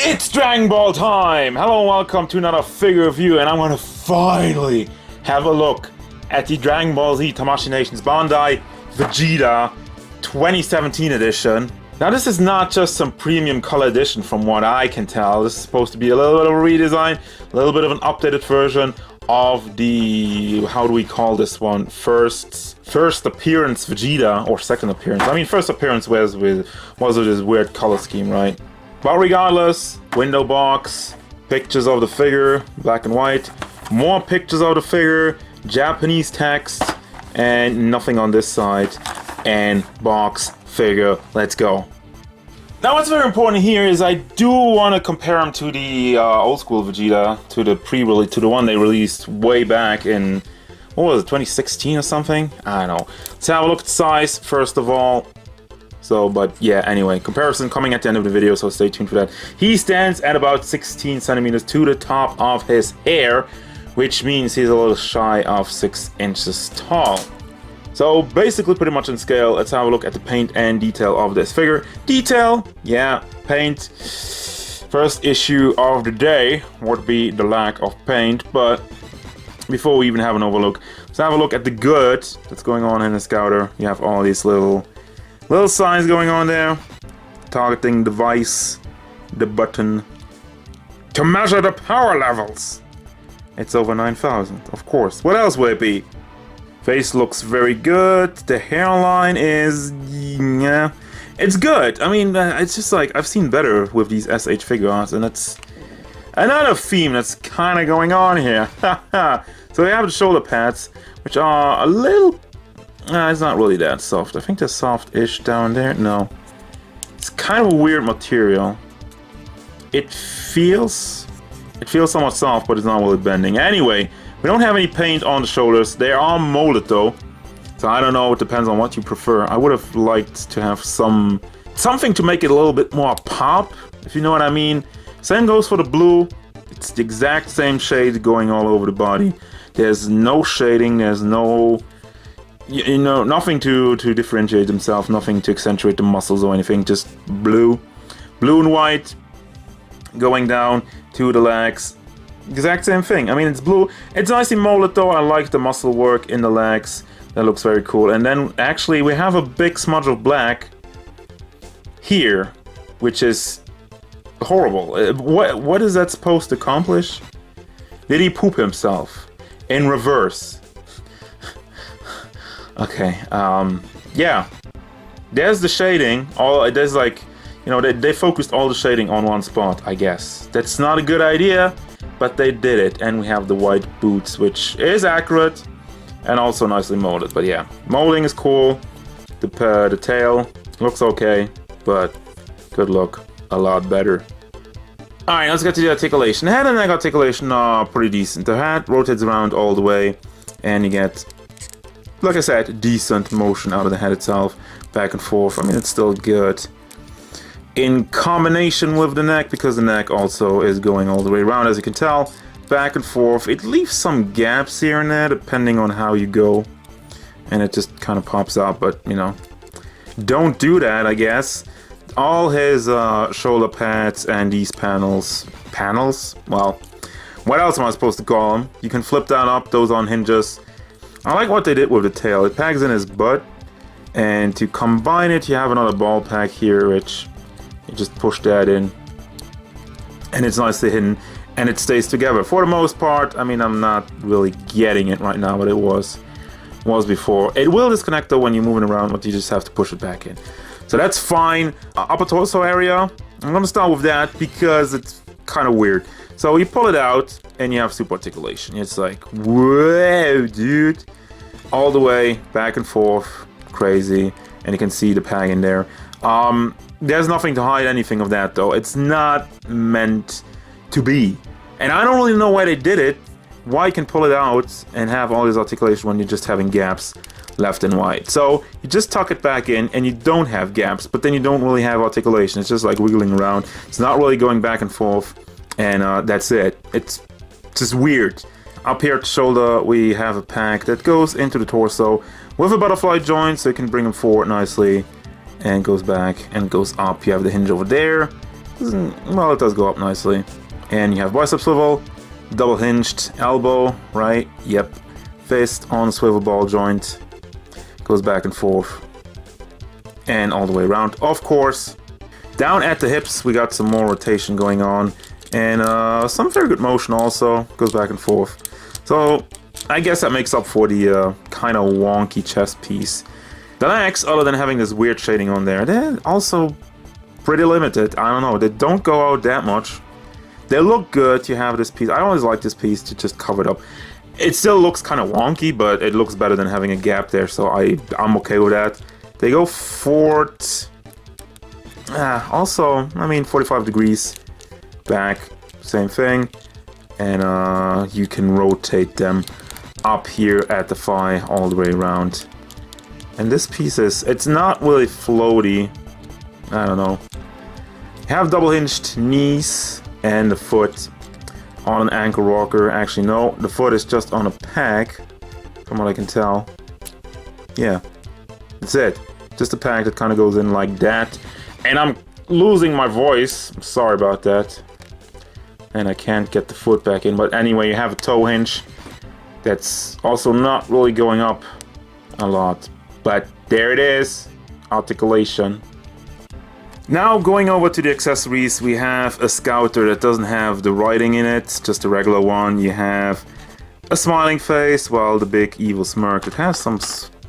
It's Dragon Ball time! Hello and welcome to another figure review, and I'm gonna finally have a look at the Dragon Ball Z Tamashii Nations Bandai Vegeta 2017 edition. Now this is not just some premium color edition from what I can tell. This is supposed to be a little bit of a redesign, a little bit of an updated version of the, how do we call this one, first appearance Vegeta, or second appearance. I mean, first appearance was with this weird color scheme, right? But regardless, window box, pictures of the figure, black and white, more pictures of the figure, Japanese text, and nothing on this side, and box, figure, let's go. Now what's very important here is I do want to compare him to the old school Vegeta, to the pre-release, to the one they released way back in, what was it, 2016 or something? I don't know. Let's have a look at size first of all. So, but yeah, anyway, comparison coming at the end of the video, so stay tuned for that. He stands at about 16 centimeters to the top of his hair, which means he's a little shy of 6 inches tall. So basically pretty much in scale. Let's have a look at the paint and detail of this figure. Detail, yeah, paint. First issue of the day would be the lack of paint, but before we even have an overlook, let's have a look at the good that's going on in the scouter. You have all these little signs going on there. Targeting device, the button. To measure the power levels. It's over 9,000, of course. What else would it be? Face looks very good. The hairline is, yeah, it's good. I mean, it's just like, I've seen better with these SH Figuarts, and it's another theme that's kind of going on here. So we have the shoulder pads, which are a little, it's not really that soft. I think they're soft-ish down there. No, it's kind of a weird material. It feels somewhat soft, but it's not really bending. Anyway, we don't have any paint on the shoulders. They are molded though, so I don't know. It depends on what you prefer. I would have liked to have something to make it a little bit more pop, if you know what I mean. Same goes for the blue. It's the exact same shade going all over the body. There's no shading. There's no, you know, nothing to differentiate himself. Nothing to accentuate the muscles or anything. Just blue and white going down to the legs. Exact same thing. I mean, it's blue. It's nicely molded though. I like the muscle work in the legs. That looks very cool. And then actually we have a big smudge of black here, which is horrible. What is that supposed to accomplish? Did he poop himself in reverse? Okay. Yeah. There's the shading. There's like, you know, they focused all the shading on one spot, I guess. That's not a good idea, but they did it. And we have the white boots, which is accurate and also nicely molded. But yeah, molding is cool. The tail looks okay, but could look a lot better. Alright, let's get to the articulation. The head and neck articulation are pretty decent. The head rotates around all the way, and you get, like I said, decent motion out of the head itself, back and forth. I mean, it's still good. In combination with the neck, because the neck also is going all the way around, as you can tell, back and forth. It leaves some gaps here and there, depending on how you go, and it just kind of pops out, but, you know, don't do that, I guess. All his shoulder pads and these panels, well, what else am I supposed to call them? You can flip that up, those on hinges. I like what they did with the tail. It pegs in his butt, and to combine it, you have another ball pack here, which you just push that in, and it's nicely hidden, and it stays together for the most part. I mean, I'm not really getting it right now, but it was before. It will disconnect though when you're moving around, but you just have to push it back in. So that's fine. Upper torso area, I'm gonna start with that because it's kind of weird. So you pull it out and you have super articulation. It's like, whoa, dude. All the way back and forth, crazy. And you can see the peg in there. There's nothing to hide anything of that though. It's not meant to be. And I don't really know why they did it. Why you can pull it out and have all this articulation when you're just having gaps left and right. So you just tuck it back in and you don't have gaps, but then you don't really have articulation. It's just like wiggling around. It's not really going back and forth, and that's it. It's just weird. Up here at the shoulder we have a pack that goes into the torso with a butterfly joint, so you can bring them forward nicely, and goes back and goes up. You have the hinge over there, Well, it does go up nicely. And you have bicep swivel, double hinged elbow, right? Yep. Fist on swivel ball joint. Goes back and forth. And all the way around. Of course, down at the hips, we got some more rotation going on. And some very good motion also. Goes back and forth. So, I guess that makes up for the kind of wonky chest piece. The legs, other than having this weird shading on there, they're also pretty limited. I don't know, they don't go out that much. They look good. You have this piece. I always like this piece to just cover it up. It still looks kind of wonky, but it looks better than having a gap there, so I'm okay with that. They go forward. Also, I mean, 45 degrees back, same thing. And you can rotate them up here at the thigh all the way around. And this piece it's not really floaty. I don't know. You have double hinged knees and the foot on an ankle rocker. Actually, no, the foot is just on a peg, from what I can tell. Yeah, that's it. Just a peg that kind of goes in like that. And I'm losing my voice. I'm sorry about that. And I can't get the foot back in. But anyway, you have a toe hinge that's also not really going up a lot. But there it is. Articulation. Now going over to the accessories, we have a scouter that doesn't have the writing in it, just a regular one. You have a smiling face, well, the big evil smirk. It has some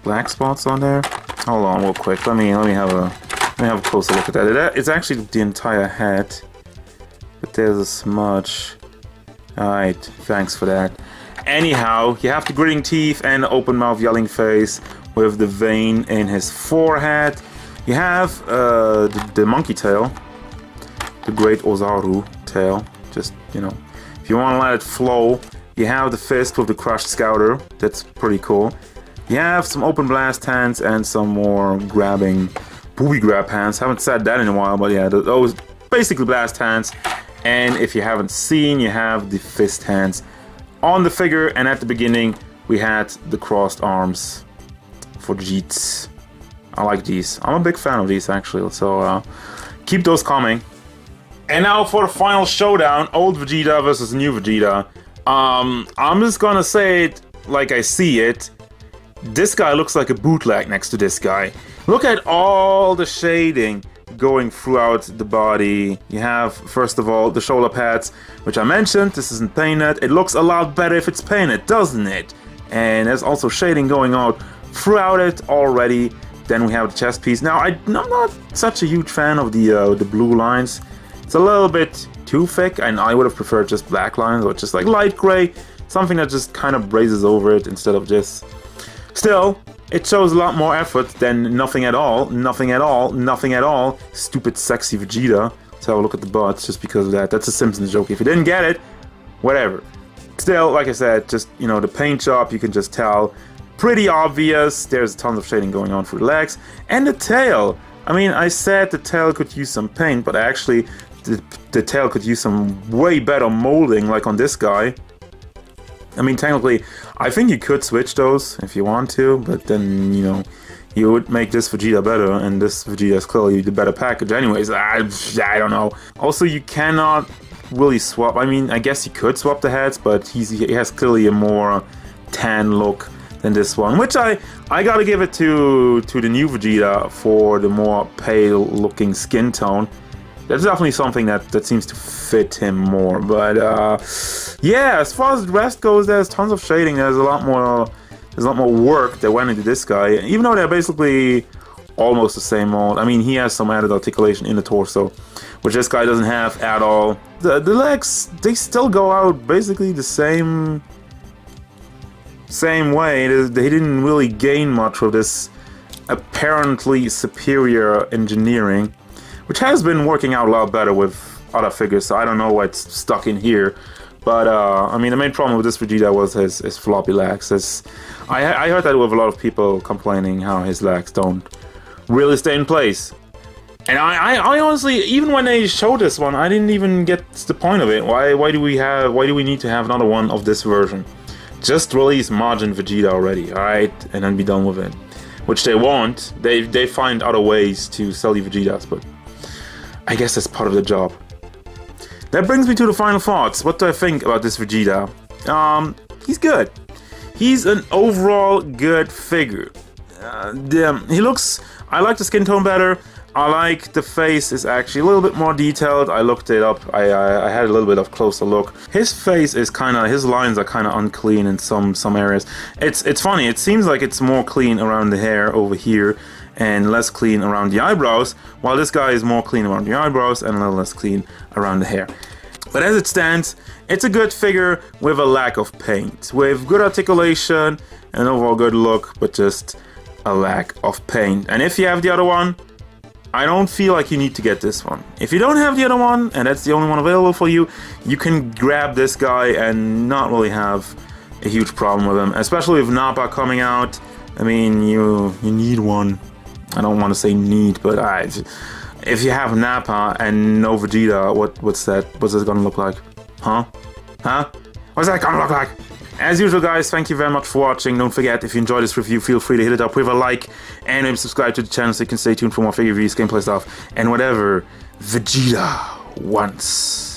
black spots on there. Hold on real quick. Let me have a closer look at that. It's actually the entire head, but there's a smudge. Alright, thanks for that. Anyhow, you have the gritting teeth and the open mouth yelling face with the vein in his forehead. You have the monkey tail, the great Ozaru tail. Just, you know, if you want to let it flow. You have the fist with the crushed scouter. That's pretty cool. You have some open blast hands and some more grabbing booby grab hands. Haven't said that in a while, but yeah, those basically blast hands. And if you haven't seen, you have the fist hands on the figure. And at the beginning, we had the crossed arms for Jeets. I like these. I'm a big fan of these actually, so keep those coming. And now for the final showdown, old Vegeta versus new Vegeta. I'm just gonna say it like I see it. This guy looks like a bootleg next to this guy. Look at all the shading going throughout the body. You have, first of all, the shoulder pads, which I mentioned. This isn't painted. It looks a lot better if it's painted, doesn't it? And there's also shading going out throughout it already. Then we have the chest piece. Now, I'm not such a huge fan of the blue lines. It's a little bit too thick, and I would have preferred just black lines or just like light gray, something that just kind of brazes over it instead of just. Still, it shows a lot more effort than nothing at all, nothing at all, nothing at all. Stupid, sexy Vegeta. Let's have a look at the butts just because of that. That's a Simpsons joke. If you didn't get it, whatever. Still, like I said, just, you know, the paint job, you can just tell. Pretty obvious. There's tons of shading going on for the legs. And the tail. I mean, I said the tail could use some paint, but actually the tail could use some way better molding, like on this guy. I mean, technically, I think you could switch those if you want to, but then, you know, you would make this Vegeta better, and this Vegeta is clearly the better package anyways. I don't know. Also, you cannot really swap. I mean, I guess you could swap the heads, but he has clearly a more tan look than this one, which I gotta give it to the new Vegeta for the more pale looking skin tone. That's definitely something that seems to fit him more. But yeah, as far as the rest goes, there's tons of shading. There's a lot more work that went into this guy, even though they're basically almost the same mold. I mean, he has some added articulation in the torso, which this guy doesn't have at all. The legs, they still go out basically the same way. They didn't really gain much with this apparently superior engineering, which has been working out a lot better with other figures, so I don't know what's stuck in here. But, I mean, the main problem with this Vegeta was his floppy legs. I heard that with a lot of people complaining how his legs don't really stay in place. And I honestly, even when they showed this one, I didn't even get the point of it. Why do we need to have another one of this version? Just release Majin Vegeta already, alright? And then be done with it. Which they won't. They find other ways to sell you Vegetas, but I guess that's part of the job. That brings me to the final thoughts. What do I think about this Vegeta? He's good. He's an overall good figure. He looks... I like the skin tone better. I like the face is actually a little bit more detailed. I looked it up. I had a little bit of closer look. His face is kind of... His lines are kind of unclean in some areas. It's funny. It seems like it's more clean around the hair over here and less clean around the eyebrows, while this guy is more clean around the eyebrows and a little less clean around the hair. But as it stands, it's a good figure with a lack of paint, with good articulation and overall good look, but just a lack of paint. And if you have the other one, I don't feel like you need to get this one. If you don't have the other one, and that's the only one available for you, you can grab this guy and not really have a huge problem with him, especially with Nappa coming out. I mean, you need one. I don't want to say need, but if you have Nappa and no Vegeta, what's that? What's this gonna look like? Huh? What's that gonna look like? As usual, guys, thank you very much for watching. Don't forget, if you enjoyed this review, feel free to hit it up with a like and maybe subscribe to the channel so you can stay tuned for more figure reviews, gameplay stuff, and whatever Vegeta wants.